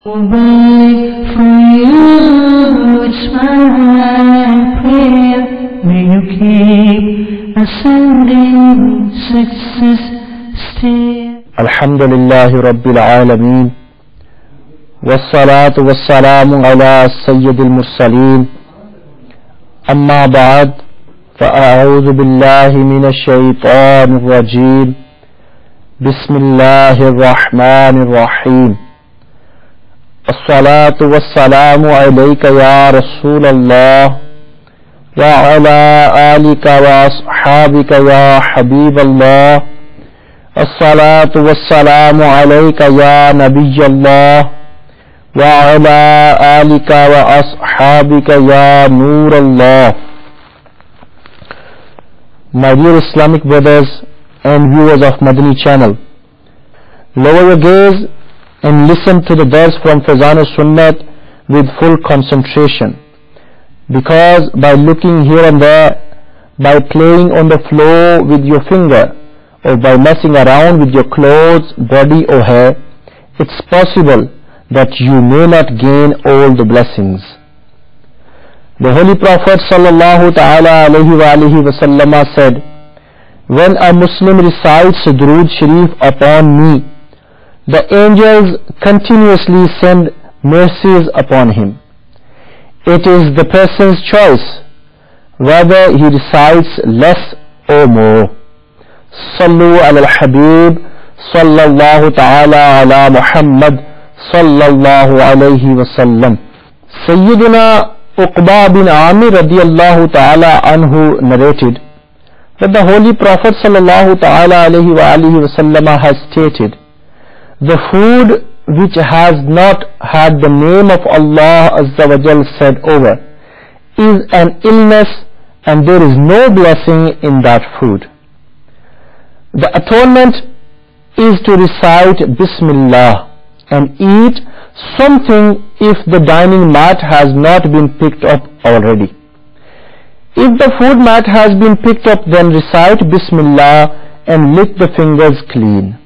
Only for you, it's my prayer. May you keep ascending success stair. Alhamdulillahi Rabbil Alameen. Wassalatu wassalamu ala Sayyidil Mursaleen. Amma ba'd. فأعوذ بالله من الشيطان الرجيم. بسم الله الرحمن الرحيم. الصلاة والسلام عليك يا رسول الله وعلى آلك وأصحابك يا حبيب الله. الصلاة والسلام عليك يا نبي الله وعلى آلك وأصحابك يا نور الله. My dear Islamic brothers and viewers of Madani channel, lower your gaze and listen to the verse from Faizan Sunnat with full concentration, because by looking here and there, by playing on the floor with your finger, or by messing around with your clothes, body or hair, it's possible that you may not gain all the blessings. The Holy Prophet sallallahu ta'ala alayhi wa sallam said, when a Muslim recites Durood Sharif upon me, the angels continuously send mercies upon him. It is the person's choice whether he recites less or more. Sallu ala al-Habib sallallahu ta'ala ala Muhammad sallallahu alayhi wa sallam. Sayyidina Uqba bin Amir radiyallahu ta'ala anhu narrated that the Holy Prophet sallallahu ta'ala alayhi wa sallam has stated, the food which has not had the name of Allah Azza wa Jal said over is an illness, and there is no blessing in that food. The atonement is to recite Bismillah and eat something if the dining mat has not been picked up already. If the food mat has been picked up, then recite Bismillah and lick the fingers clean.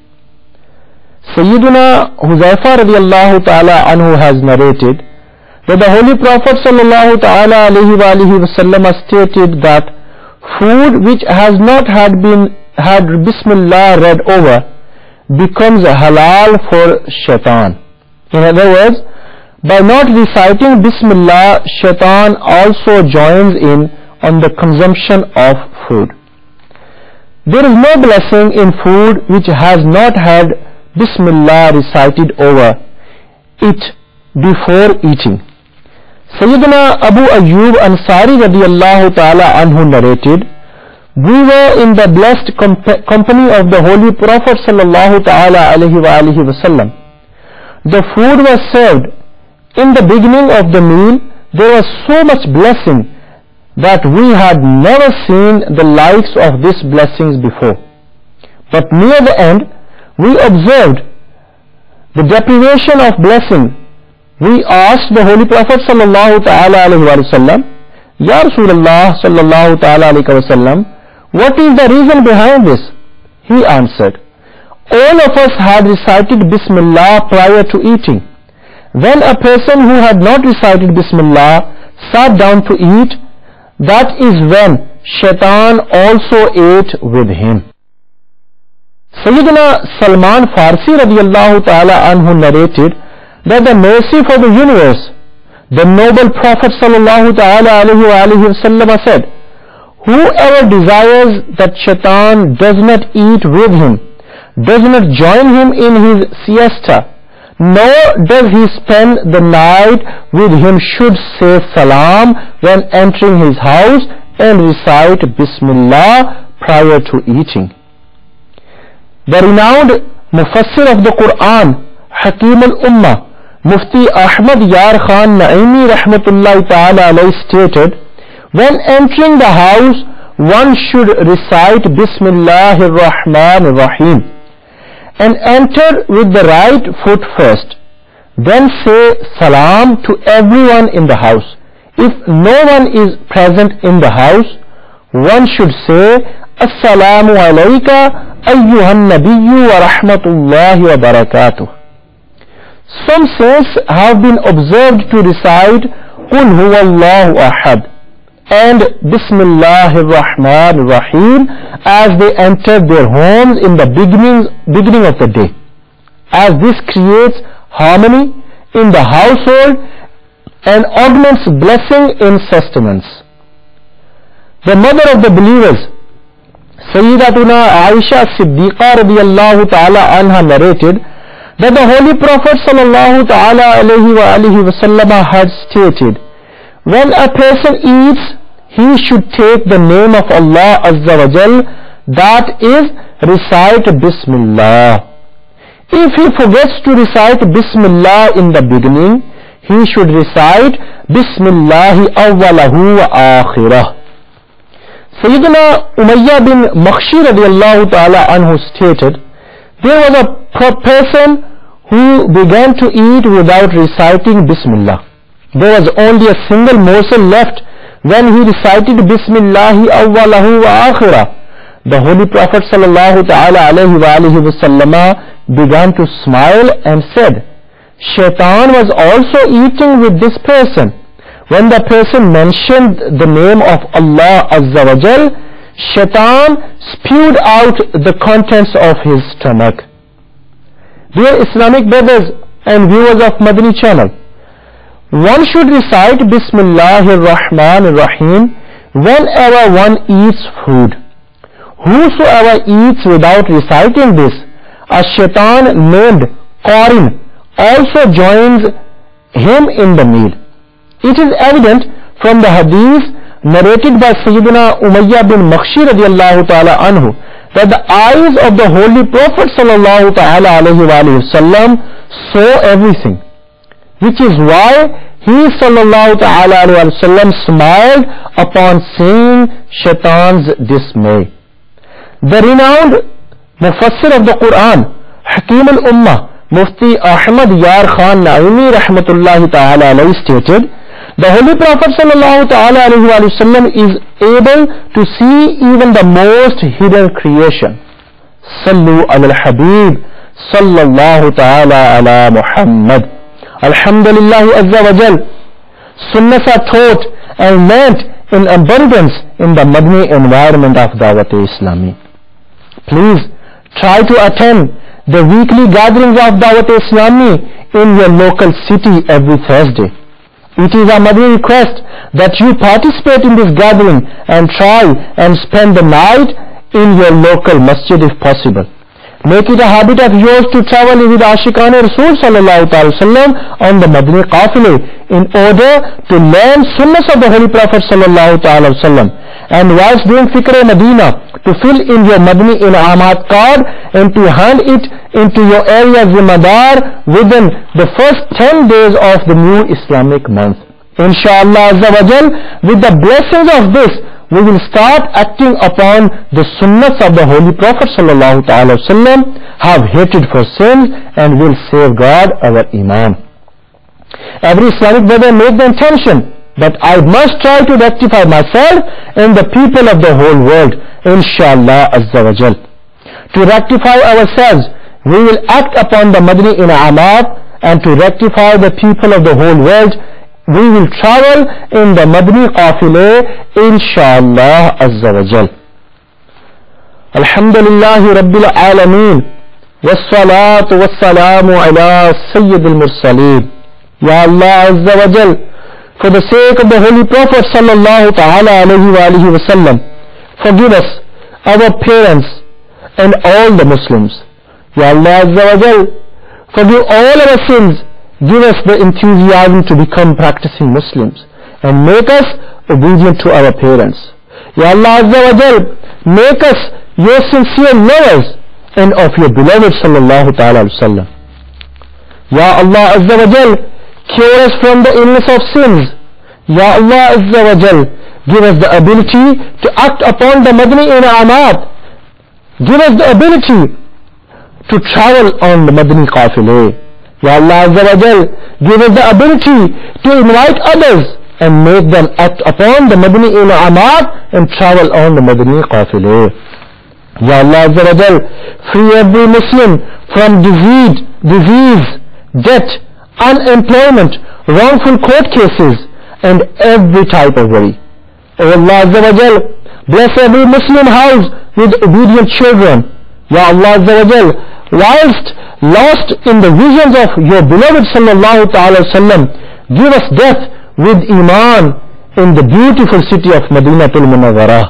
Sayyiduna Huzaifa radiyallahu ta'ala anhu has narrated that the Holy Prophet sallallahu ta'ala alayhi wa sallam stated that food which has not had Bismillah read over becomes halal for shaitan. In other words, by not reciting Bismillah, shaitan also joins in on the consumption of food. There is no blessing in food which has not had Bismillah recited over it before eating. Sayyidina Abu Ayyub Ansari radiyallahu ta'ala anhu narrated, we were in the blessed company of the Holy Prophet sallallahu ta'ala alayhi wa sallam. The food was served. In the beginning of the meal, there was so much blessing that we had never seen the likes of these blessings before. But near the end, we observed the deprivation of blessing. We asked the Holy Prophet sallallahu ta'ala alayhi wa sallam, Ya Rasulullah sallallahu ta'ala alayhi wa sallam, what is the reason behind this? He answered, all of us had recited Bismillah prior to eating. When a person who had not recited Bismillah sat down to eat, that is when shaitan also ate with him. Sayyidina Salman Farsi radiyallahu ta'ala anhu narrated that the mercy for the universe, the noble Prophet sallallahu ta'ala alayhi wa sallam said, whoever desires that shaitan does not eat with him, does not join him in his siesta, nor does he spend the night with him, should say salam when entering his house and recite Bismillah prior to eating. The renowned Mufassir of the Quran, Hakim al-Ummah, Mufti Ahmad Yar Khan Naimi rahmatullahi ta'ala alayhi stated, when entering the house, one should recite Bismillahir Rahmanir Rahim and enter with the right foot first. Then say salam to everyone in the house. If no one is present in the house, one should say Assalamu alayka ayyuhan nabiyyu wa rahmatullahi wa barakatuh. some saints have been observed to recite Qul Huwallahu Ahad and Bismillahir Rahmanir Rahim as they enter their homes in the beginning of the day, as this creates harmony in the household and augments blessing in sustenance. The mother of the believers, Sayyidatuna Aisha Siddiqa radiyallahu ta'ala anha, narrated that the Holy Prophet sallallahu ta'ala alayhi wa alihi wasallam had stated, when a person eats, he should take the name of Allah Azza wa Jal, that is, recite Bismillah. If he forgets to recite Bismillah in the beginning, he should recite Bismillahi awwalahu wa akhirah. Sayyidina Umayyah bin Makhshi radiyallahu ta'ala anhu stated, there was a person who began to eat without reciting Bismillah. There was only a single morsel left when he recited Bismillahi awwalahu wa akhirah. The Holy Prophet sallallahu ta'ala alayhi wa alihi wa sallama began to smile and said, Shaitan was also eating with this person. When the person mentioned the name of Allah Azza wa Jal, Shaitan spewed out the contents of his stomach. Dear Islamic brothers and viewers of Madani channel, one should recite Bismillahir Rahmanir Rahim whenever one eats food. Whosoever eats without reciting this, a shaitan named Qarin also joins him in the meal. It is evident from the hadith narrated by Sayyidina Umayyah bin Makhshi radiyallahu ta'ala anhu that the eyes of the Holy Prophet sallallahu ta'ala alayhi wa sallam saw everything, which is why he sallallahu ta'ala alayhi wa sallam smiled upon seeing shaitan's dismay. The renowned Mufassir of the Quran, Hakim al-Ummah, Mufti Ahmad Yar Khan Naimi rahmatullahi ta'ala alayhi stated, the Holy Prophet sallallahu ta'ala alayhi wa sallam is able to see even the most hidden creation. Sallu ala al-Habib sallallahu ta'ala ala Muhammad. Alhamdulillah Azza wa Jal. Sunnahs are taught and learnt in abundance in the Madani environment of Dawat-e-Islami. Please try to attend the weekly gatherings of Dawat-e-Islami in your local city every Thursday. It is our Madani request that you participate in this gathering and try and spend the night in your local masjid if possible. Make it a habit of yours to travel with Ashiqan Rasul sallallahu ta'ala sallam on the Madani Qafile in order to learn sunnahs of the Holy Prophet sallallahu ta'ala sallam. And whilst doing Fikr Medina, to fill in your Madani In'amat card and to hand it into your area Zimadar within the first 10 days of the new Islamic month. Inshallah Azza wa Jal, with the blessings of this, we will start acting upon the sunnahs of the Holy Prophet sallallahu ta'ala sallam, have hatred for sins and will safeguard our Iman. Every Islamic brother make the intention that I must try to rectify myself and the people of the whole world, inshallah Azza wa Jal. To rectify ourselves, we will act upon the Madani In'amat, and to rectify the people of the whole world, we will travel in the Madani Qafile, inshallah Azza wa Jal. Alhamdulillahi Rabbil Alameen, wassalatu wassalamu ala Sayyidil Mursaleen. Ya Allah Azza wa Jal, for the sake of the Holy Prophet sallallahu ta'ala alayhi wa alihi wa sallam, forgive us, our parents, and all the Muslims. Ya Allah Azza wa Jal, forgive all our sins, give us the enthusiasm to become practicing Muslims, and make us obedient to our parents. Ya Allah Azza wa Jal, make us your sincere lovers and of your beloved sallallahu ta'ala alayhi wa sallam. Ya Allah Azza wa Jal, cure us from the illness of sins. Ya Allah Azza wa Jal, give us the ability to act upon the Madani In'amat. Give us the ability to travel on the Madani Qafile. Ya Allah Azza wa Jal, give us the ability to invite others and make them act upon the Madani In'amat and travel on the Madani Qafile. Ya Allah Azza wa Jal, free every Muslim from disease, debt, unemployment, wrongful court cases, and every type of worry. O Allah Azza wa Jal, bless every Muslim house with obedient children. Ya Allah Azza wa Jal, whilst lost in the visions of your beloved sallallahu ta'ala wasallam, give us death with iman in the beautiful city of Madinatul Munawwarah.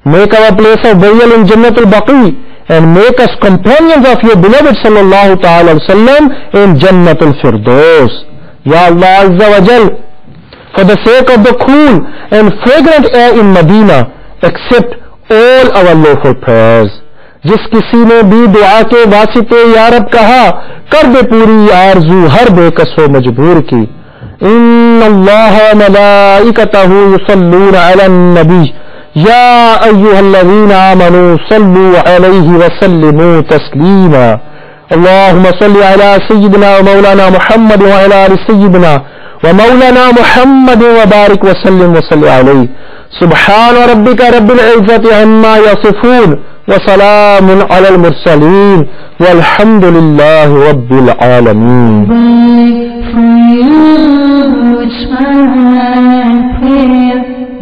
Make our place of burial in Jannatul Baqi, and make us companions of your beloved sallallahu ta'ala wasallam in Jannatul Firdaus. Ya Allah Azza wa Jal, for the sake of the cool and fragrant air in Medina, accept all our lawful prayers. جس کسی نے بھی دعا کے واسطے یا رب کہا، کر دے پوری آرزو ہر بے کس و مجبور کی. ان اللہ ملائکتہ یصلون علی النبی یا ایھا الذین آمنوا صلوا علیہ وسلموا تسلیما. اللہم صل علی سیدنا و مولانا محمد وعلی آل سیدنا و مولانا محمد وبارک وسلم وصلی علیہ. سبحان ربک رب العزت عما یصفون وسلام علی المرسلین والحمد للہ رب العالمین.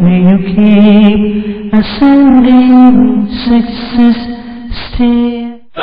May you keep ascending success still.